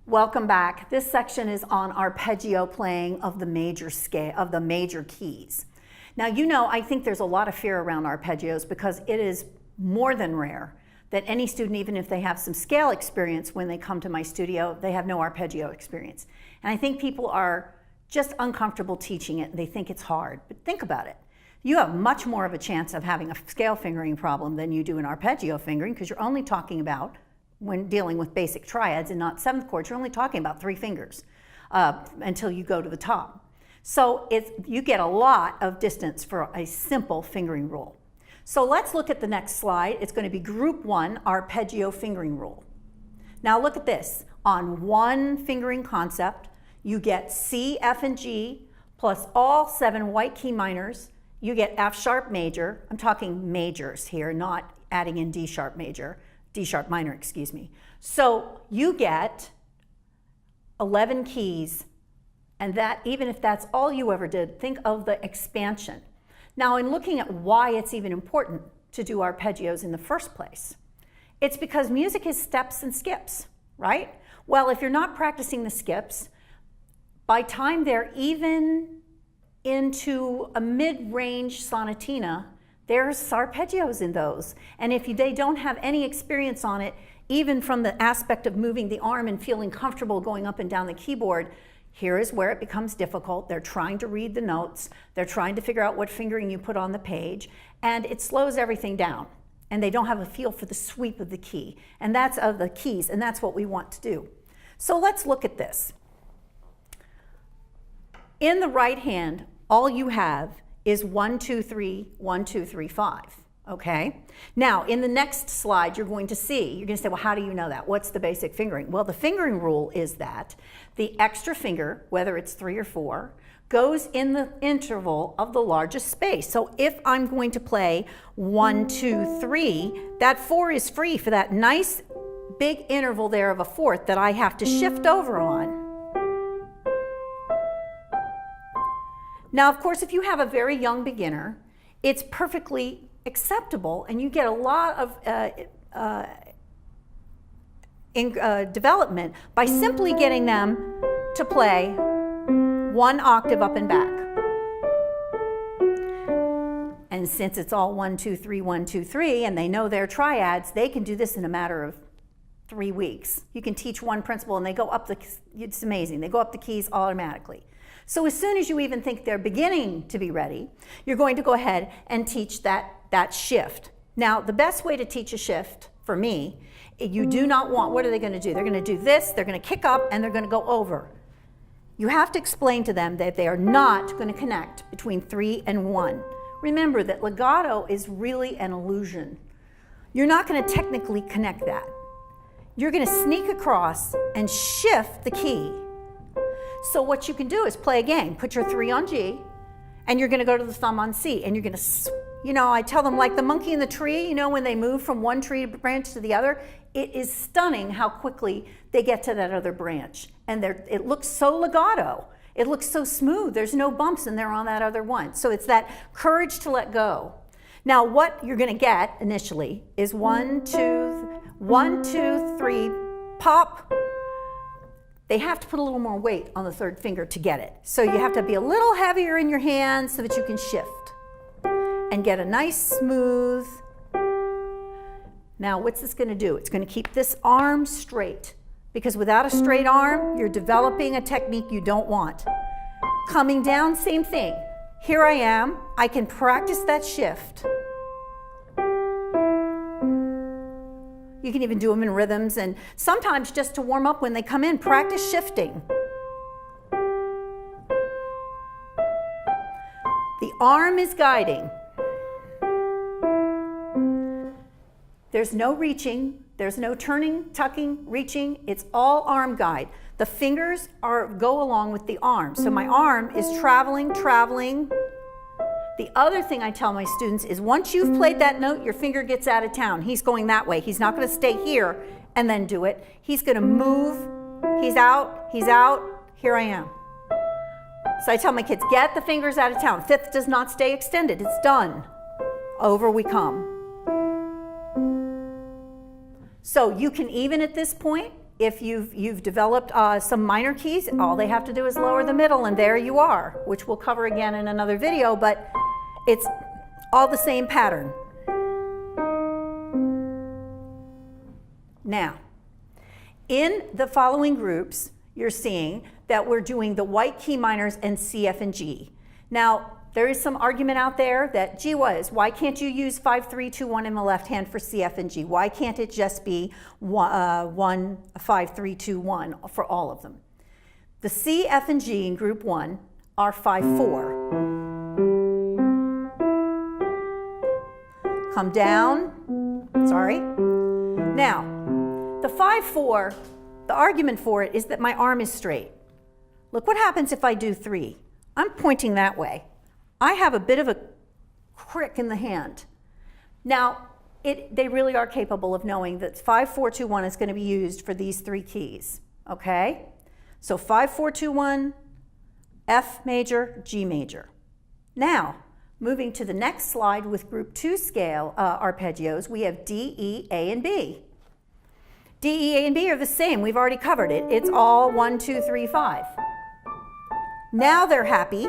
Welcome back. This section is on arpeggio playing of the major scale, of the major keys. Now, I think there's a lot of fear around arpeggios because it is more than rare that any student, even if they have some scale experience when they come to my studio, they have no arpeggio experience. And I think people are just uncomfortable teaching it. They think it's hard. But think about it. You have much more of a chance of having a scale fingering problem than you do an arpeggio fingering because you're only talking about, when dealing with basic triads and not seventh chords, you're only talking about 3 fingers until you go to the top. So you get a lot of distance for a simple fingering rule. So let's look at the next slide. It's going to be group 1 arpeggio fingering rule. Now look at this. On one fingering concept, you get C, F, and G plus all 7 white key minors. You get F sharp major. I'm talking majors here, not adding in D sharp major. D sharp minor, excuse me. So you get 11 keys, and that, even if that's all you ever did, think of the expansion. Now, in looking at why it's even important to do arpeggios in the first place, it's because music is steps and skips, right? Well, if you're not practicing the skips, by time they're even into a mid-range sonatina, there's arpeggios in those. And if they don't have any experience on it, even from the aspect of moving the arm and feeling comfortable going up and down the keyboard, here is where it becomes difficult. They're trying to read the notes. They're trying to figure out what fingering you put on the page. And it slows everything down. And they don't have a feel for the sweep of the key. And that's of the keys. And that's what we want to do. So let's look at this. In the right hand, all you have is 1, 2, 3, 1, 2, 3, 5, okay? Now, in the next slide, you're going to say, well, how do you know that? What's the basic fingering? Well, the fingering rule is that the extra finger, whether it's 3 or 4, goes in the interval of the largest space. So if I'm going to play 1, 2, 3, that 4 is free for that nice big interval there of a fourth that I have to shift over on. Now, of course, if you have a very young beginner, it's perfectly acceptable, and you get a lot of development by simply getting them to play 1 octave up and back. And since it's all 1, 2, 3, 1, 2, 3, and they know their triads, they can do this in a matter of 3 weeks. You can teach one principle, and they go up it's amazing. They go up the keys automatically. So as soon as you even think they're beginning to be ready, you're going to go ahead and teach that shift. Now, the best way to teach a shift, for me, you do not want, what are they going to do? They're going to do this, they're going to kick up, and they're going to go over. You have to explain to them that they are not going to connect between 3 and 1. Remember that legato is really an illusion. You're not going to technically connect that. You're going to sneak across and shift the key. So what you can do is play a game. Put your 3 on G, and you're going to go to the thumb on C, and you're going to, I tell them like the monkey in the tree, when they move from one tree branch to the other, it is stunning how quickly they get to that other branch. And it looks so legato. It looks so smooth. There's no bumps, and they're on that other one. So it's that courage to let go. Now, what you're going to get initially is 1, 2, 3, pop. They have to put a little more weight on the 3rd finger to get it. So you have to be a little heavier in your hands so that you can shift and get a nice smooth. Now, what's this going to do? It's going to keep this arm straight, because without a straight arm, you're developing a technique you don't want. Coming down, same thing. Here I am. I can practice that shift. You can even do them in rhythms, and sometimes just to warm up when they come in, practice shifting. The arm is guiding. There's no reaching, there's no turning, tucking, reaching. It's all arm guide. The fingers go along with the arm. So my arm is traveling. The other thing I tell my students is once you've played that note, your finger gets out of town. He's going that way. He's not going to stay here and then do it. He's going to move. He's out. Here I am. So I tell my kids, get the fingers out of town. 5th does not stay extended. It's done. Over we come. So you can even at this point if you've developed some minor keys, all they have to do is lower the middle and there you are, which we'll cover again in another video, but it's all the same pattern. Now, in the following groups, you're seeing that we're doing the white key minors and C, F, and G. Now, there is some argument out there that, gee whiz, why can't you use 5, 3, 2, 1 in the left hand for C, F, and G? Why can't it just be 1, 5, 3, 2, 1 for all of them? The C, F, and G in group 1 are 5, 4. Come down, sorry. Now, the 5, 4, the argument for it is that my arm is straight. Look what happens if I do 3. I'm pointing that way. I have a bit of a crick in the hand. Now, they really are capable of knowing that 5, 4, 2, 1 is going to be used for these 3 keys, okay? So 5, 4, 2, 1, F major, G major. Now, moving to the next slide with group 2 scale arpeggios, we have D, E, A, and B. D, E, A, and B are the same. We've already covered it. It's all 1, 2, 3, 5. Now they're happy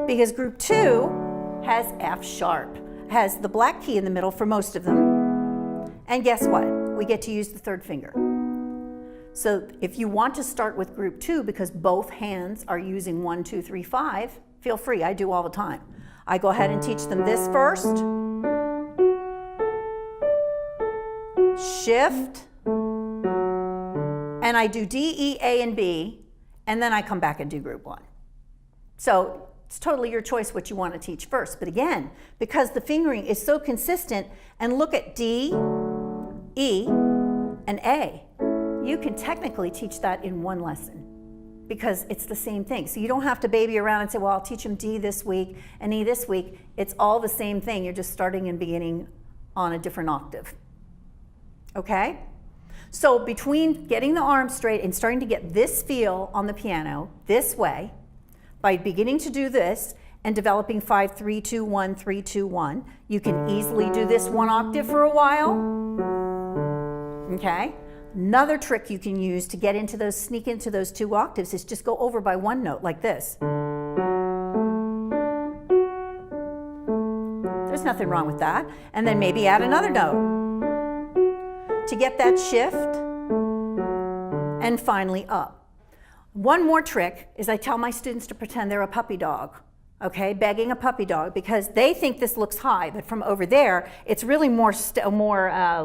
because group 2 has F sharp, has the black key in the middle for most of them. And guess what? We get to use the 3rd finger. So if you want to start with group 2 because both hands are using 1, 2, 3, 5, feel free. I do all the time. I go ahead and teach them this first. Shift. And I do D, E, A, and B, and then I come back and do group 1. So it's totally your choice what you want to teach first. But again, because the fingering is so consistent, and look at D, E, and A, you can technically teach that in one lesson because it's the same thing. So you don't have to baby around and say, well, I'll teach them D this week and E this week. It's all the same thing. You're just starting and beginning on a different octave. Okay? So between getting the arm straight and starting to get this feel on the piano this way, by beginning to do this and developing 5, 3, 2, 1, 3, 2, 1, you can easily do this 1 octave for a while. Okay? Another trick you can use to get into those, sneak into those 2 octaves is just go over by 1 note like this. There's nothing wrong with that. And then maybe add another note to get that shift, and finally up. One more trick is I tell my students to pretend they're a puppy dog, okay, begging a puppy dog, because they think this looks high, but from over there, it's really more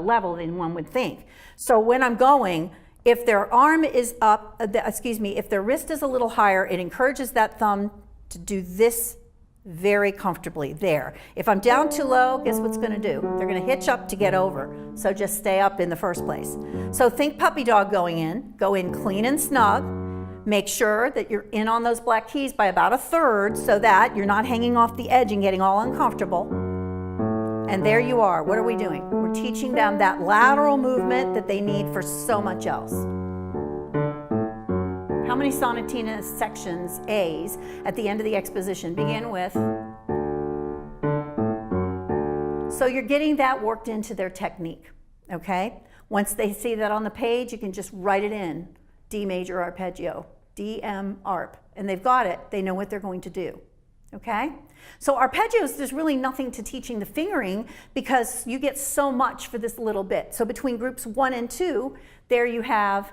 level than one would think. So when I'm going, if their arm is up, if their wrist is a little higher, it encourages that thumb to do this very comfortably there. If I'm down too low, guess what's going to do? They're going to hitch up to get over. So just stay up in the first place. So think puppy dog going in. Go in clean and snug. Make sure that you're in on those black keys by about 1/3 so that you're not hanging off the edge and getting all uncomfortable. And there you are. What are we doing? We're teaching them that lateral movement that they need for so much else. How many sonatina sections, A's, at the end of the exposition begin with? So you're getting that worked into their technique, okay? Once they see that on the page, you can just write it in. D major arpeggio, D, M, arp, and they've got it. They know what they're going to do, okay? So arpeggios, there's really nothing to teaching the fingering because you get so much for this little bit. So between groups 1 and 2, there you have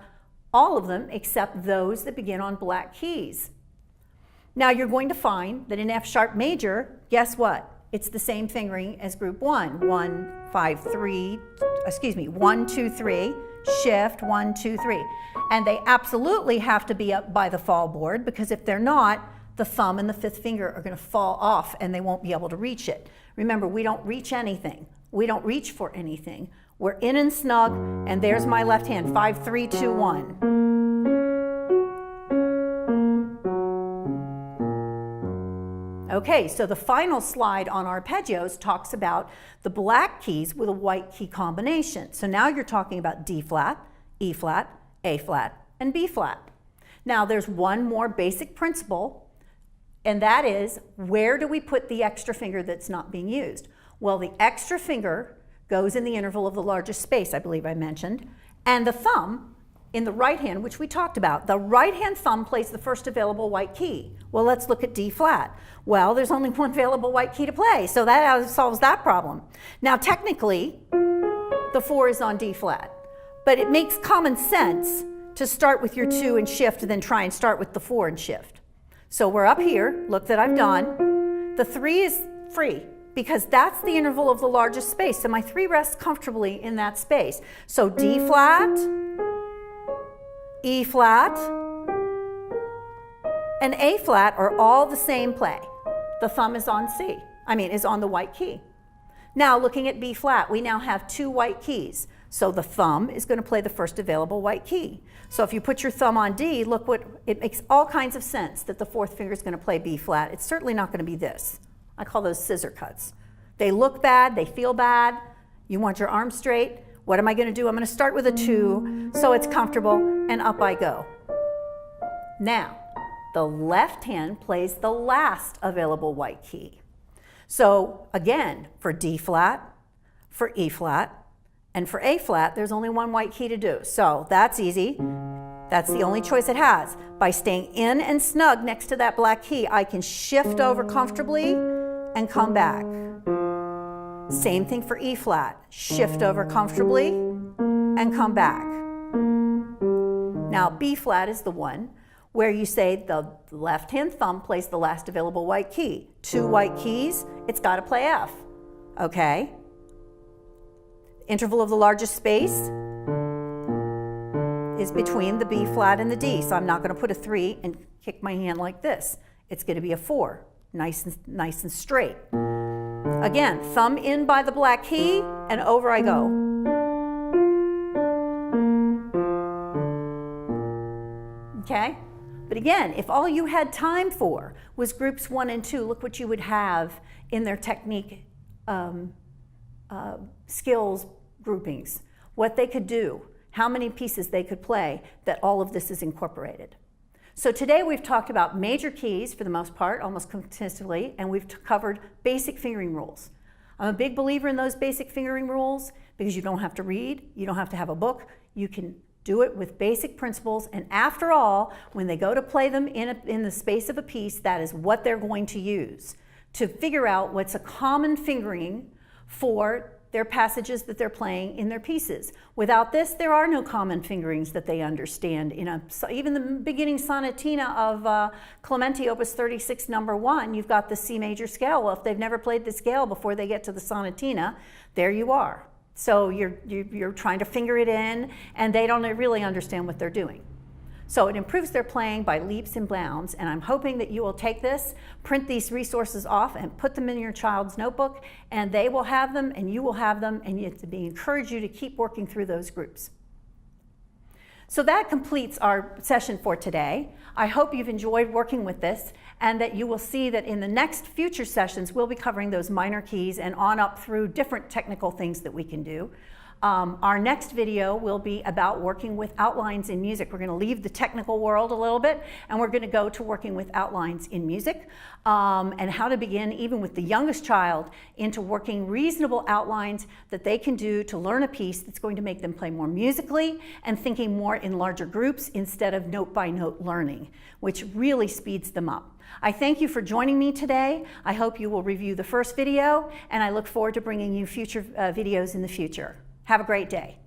all of them except those that begin on black keys. Now you're going to find that in F sharp major, guess what? It's the same fingering as group 1. 1, 5, 3, 1, 2, 3, shift, 1, 2, 3. And they absolutely have to be up by the fall board because if they're not, the thumb and the 5th finger are going to fall off and they won't be able to reach it. Remember, we don't reach anything. We don't reach for anything. We're in and snug, and there's my left hand, 5, 3, 2, 1. Okay, so the final slide on arpeggios talks about the black keys with a white key combination. So now you're talking about D flat, E flat, A flat, and B flat. Now there's one more basic principle, and that is, where do we put the extra finger that's not being used? Well, the extra finger goes in the interval of the largest space, I believe I mentioned, and the thumb in the right hand, which we talked about, the right hand thumb plays the first available white key. Well, let's look at D flat. Well, there's only one available white key to play, so that solves that problem. Now, technically, the 4 is on D flat, but it makes common sense to start with your 2 and shift, and then try and start with the 4 and shift. So we're up here, look that I've done. The 3 is free, because that's the interval of the largest space, so my 3 rests comfortably in that space. So D flat, E flat, and A flat are all the same play. The thumb is on is on the white key. Now looking at B flat, we now have 2 white keys. So the thumb is going to play the first available white key. So if you put your thumb on D, look what, it makes all kinds of sense that the 4th finger is going to play B flat. It's certainly not going to be this. I call those scissor cuts. They look bad, they feel bad. You want your arm straight. What am I going to do? I'm going to start with a 2 so it's comfortable, and up I go. Now, the left hand plays the last available white key. So again, for D flat, for E flat, and for A flat, there's only one white key to do. So that's easy. That's the only choice it has. By staying in and snug next to that black key, I can shift over comfortably and come back. Same thing for E flat. Shift over comfortably and come back. Now B flat is the one where you say the left-hand thumb plays the last available white key. 2 white keys, it's got to play F. Okay? Interval of the largest space is between the B flat and the D, so I'm not going to put a 3 and kick my hand like this. It's going to be a 4, nice and straight. Again, thumb in by the black key, and over I go. Okay? But again, if all you had time for was groups 1 and 2, look what you would have in their technique skills groupings, what they could do, how many pieces they could play, that all of this is incorporated. So today we've talked about major keys for the most part, almost consistently, and we've covered basic fingering rules. I'm a big believer in those basic fingering rules because you don't have to read, you don't have to have a book, you can do it with basic principles, and after all, when they go to play them in the space of a piece, that is what they're going to use to figure out what's a common fingering for their passages that they're playing in their pieces. Without this, there are no common fingerings that they understand. Even the beginning sonatina of Clementi, Opus 36, number 1, you've got the C major scale. Well, if they've never played the scale before they get to the sonatina, there you are. So you're trying to finger it in, and they don't really understand what they're doing. So it improves their playing by leaps and bounds, and I'm hoping that you will take this, print these resources off, and put them in your child's notebook, and they will have them, and you will have them, and we encourage you to keep working through those groups. So that completes our session for today. I hope you've enjoyed working with this, and that you will see that in the next future sessions, we'll be covering those minor keys and on up through different technical things that we can do. Our next video will be about working with outlines in music. We're going to leave the technical world a little bit, and we're going to go to working with outlines in music, and how to begin, even with the youngest child, into working reasonable outlines that they can do to learn a piece that's going to make them play more musically and thinking more in larger groups instead of note-by-note learning, which really speeds them up. I thank you for joining me today. I hope you will review the first video, and I look forward to bringing you future videos in the future. Have a great day.